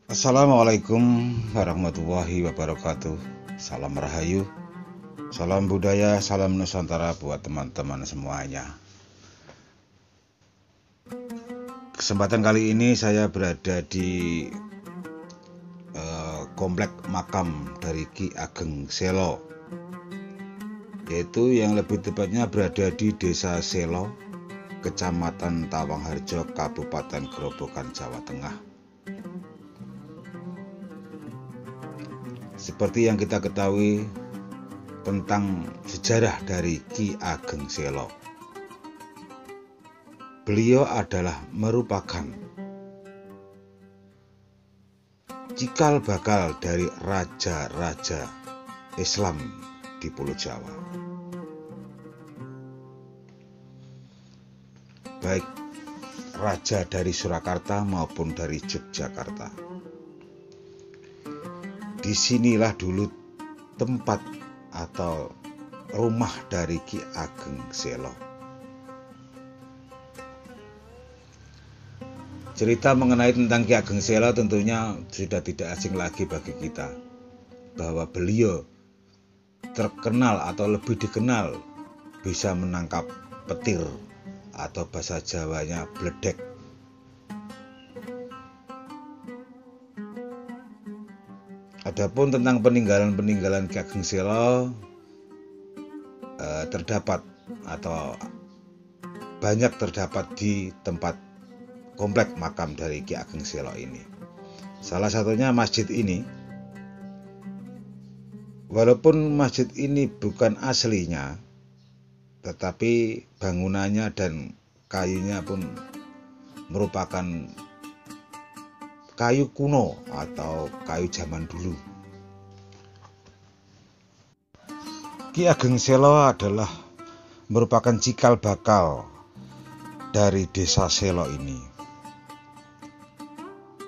Assalamualaikum warahmatullahi wabarakatuh. Salam Rahayu, salam budaya, salam Nusantara buat teman-teman semuanya. Kesempatan kali ini saya berada di komplek makam dari Ki Ageng Selo, yaitu yang lebih tepatnya berada di Desa Selo, Kecamatan Tawangharjo, Kabupaten Grobogan, Jawa Tengah. Seperti yang kita ketahui tentang sejarah dari Ki Ageng Selo, beliau adalah merupakan cikal bakal dari raja-raja Islam di Pulau Jawa, baik raja dari Surakarta maupun dari Yogyakarta. Disinilah dulu tempat atau rumah dari Ki Ageng Selo. Cerita mengenai tentang Ki Ageng Selo tentunya sudah tidak asing lagi bagi kita, bahwa beliau terkenal atau lebih dikenal bisa menangkap petir atau bahasa Jawanya bledek. Adapun tentang peninggalan-peninggalan Ki Ageng Selo terdapat atau banyak terdapat di tempat komplek makam dari Ki Ageng Selo ini. Salah satunya masjid ini. Walaupun masjid ini bukan aslinya, tetapi bangunannya dan kayunya pun merupakan kayu kuno atau kayu zaman dulu. Ki Ageng Selo adalah merupakan cikal bakal dari Desa Selo ini.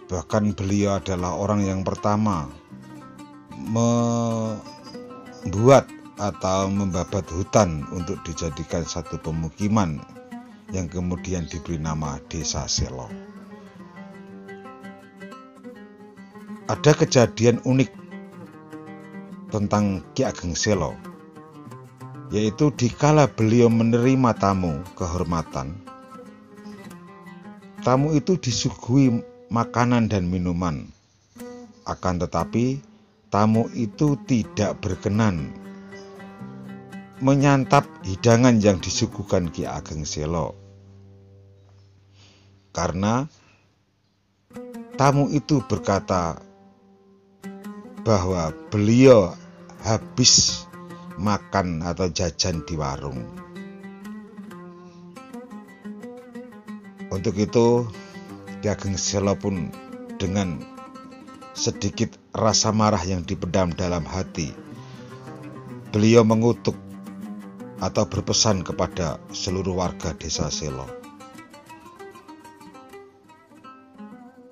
Bahkan beliau adalah orang yang pertama membuat atau membabat hutan untuk dijadikan satu pemukiman yang kemudian diberi nama Desa Selo. Ada kejadian unik tentang Ki Ageng Selo, yaitu dikala beliau menerima tamu kehormatan, tamu itu disuguhi makanan dan minuman. Akan tetapi tamu itu tidak berkenan menyantap hidangan yang disuguhkan Ki Ageng Selo, karena tamu itu berkata bahwa beliau habis makan atau jajan di warung. Untuk itu Ki Ageng Selo pun dengan sedikit rasa marah yang dipendam dalam hati, beliau mengutuk atau berpesan kepada seluruh warga Desa Selo.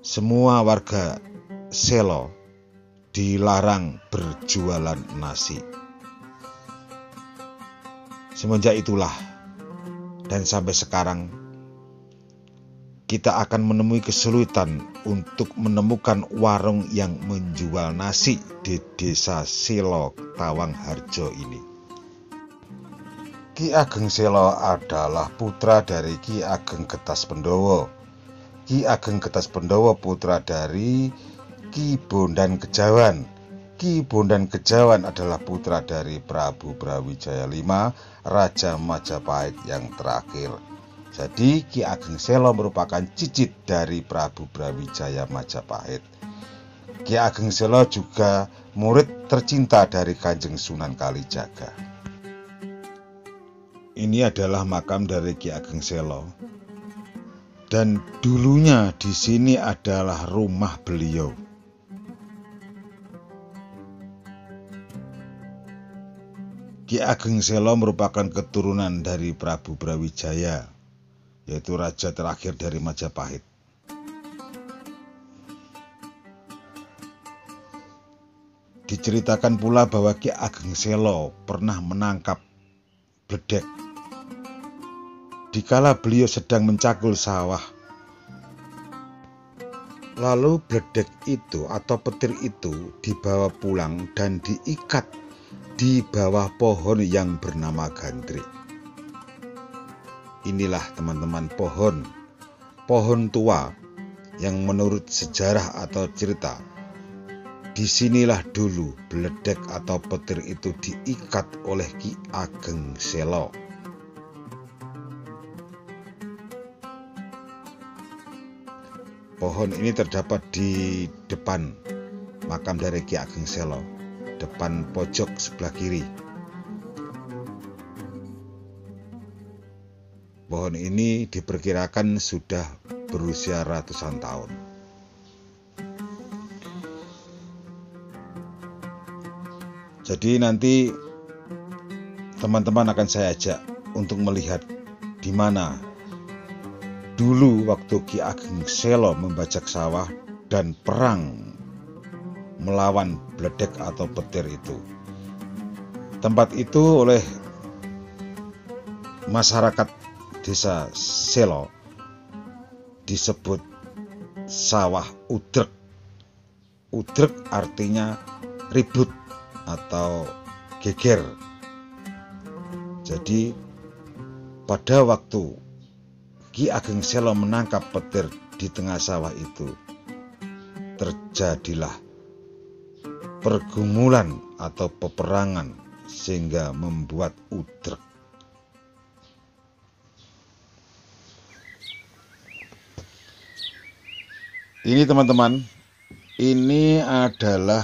Semua warga Selo dilarang berjualan nasi. Semenjak itulah dan sampai sekarang kita akan menemui kesulitan untuk menemukan warung yang menjual nasi di Desa Selo Tawangharjo ini. Ki Ageng Selo adalah putra dari Ki Ageng Getas Pendowo. Ki Ageng Getas Pendowo putra dari Ki Bondan Kejawan. Ki Bondan Kejawan adalah putra dari Prabu Brawijaya V, Raja Majapahit yang terakhir. Jadi Ki Ageng Selo merupakan cicit dari Prabu Brawijaya Majapahit. Ki Ageng Selo juga murid tercinta dari Kanjeng Sunan Kalijaga. Ini adalah makam dari Ki Ageng Selo. Dan dulunya di sini adalah rumah beliau. Ki Ageng Selo merupakan keturunan dari Prabu Brawijaya, yaitu raja terakhir dari Majapahit. Diceritakan pula bahwa Ki Ageng Selo pernah menangkap bledek dikala beliau sedang mencakul sawah. Lalu bledek itu atau petir itu dibawa pulang dan diikat di bawah pohon yang bernama gandrik. Inilah teman-teman pohon tua yang menurut sejarah atau cerita, disinilah dulu bledek atau petir itu diikat oleh Ki Ageng Selo. Pohon ini terdapat di depan makam dari Ki Ageng Selo, depan pojok sebelah kiri. Pohon ini diperkirakan sudah berusia ratusan tahun. Jadi nanti teman-teman akan saya ajak untuk melihat di mana dulu waktu Ki Ageng Selo membajak sawah dan perang melawan bledek atau petir itu. Tempat itu oleh masyarakat desa Selo disebut sawah udrek. Udrek artinya ribut atau geger. Jadi pada waktu Ki Ageng Selo menangkap petir di tengah sawah itu, terjadilah pergumulan atau peperangan sehingga membuat udrek. Ini teman-teman, ini adalah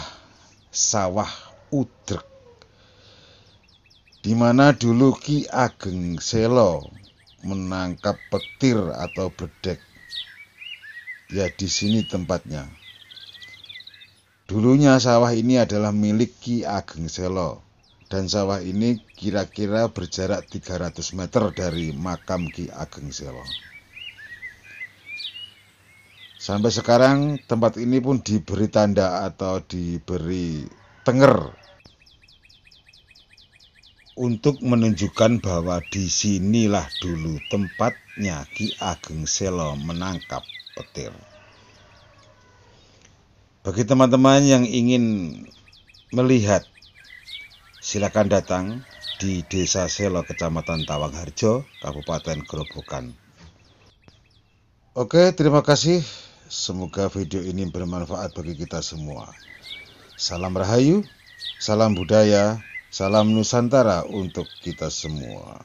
sawah udrek, di mana dulu Ki Ageng Selo menangkap petir atau bledek. Ya, di sini tempatnya. Dulunya sawah ini adalah milik Ki Ageng Selo, dan sawah ini kira-kira berjarak 300 meter dari makam Ki Ageng Selo. Sampai sekarang tempat ini pun diberi tanda atau diberi tenger untuk menunjukkan bahwa disinilah dulu tempatnya Ki Ageng Selo menangkap petir. Bagi teman-teman yang ingin melihat, silakan datang di Desa Selo, Kecamatan Tawangharjo, Kabupaten Grobogan. Oke, terima kasih. Semoga video ini bermanfaat bagi kita semua. Salam Rahayu, salam budaya, salam Nusantara untuk kita semua.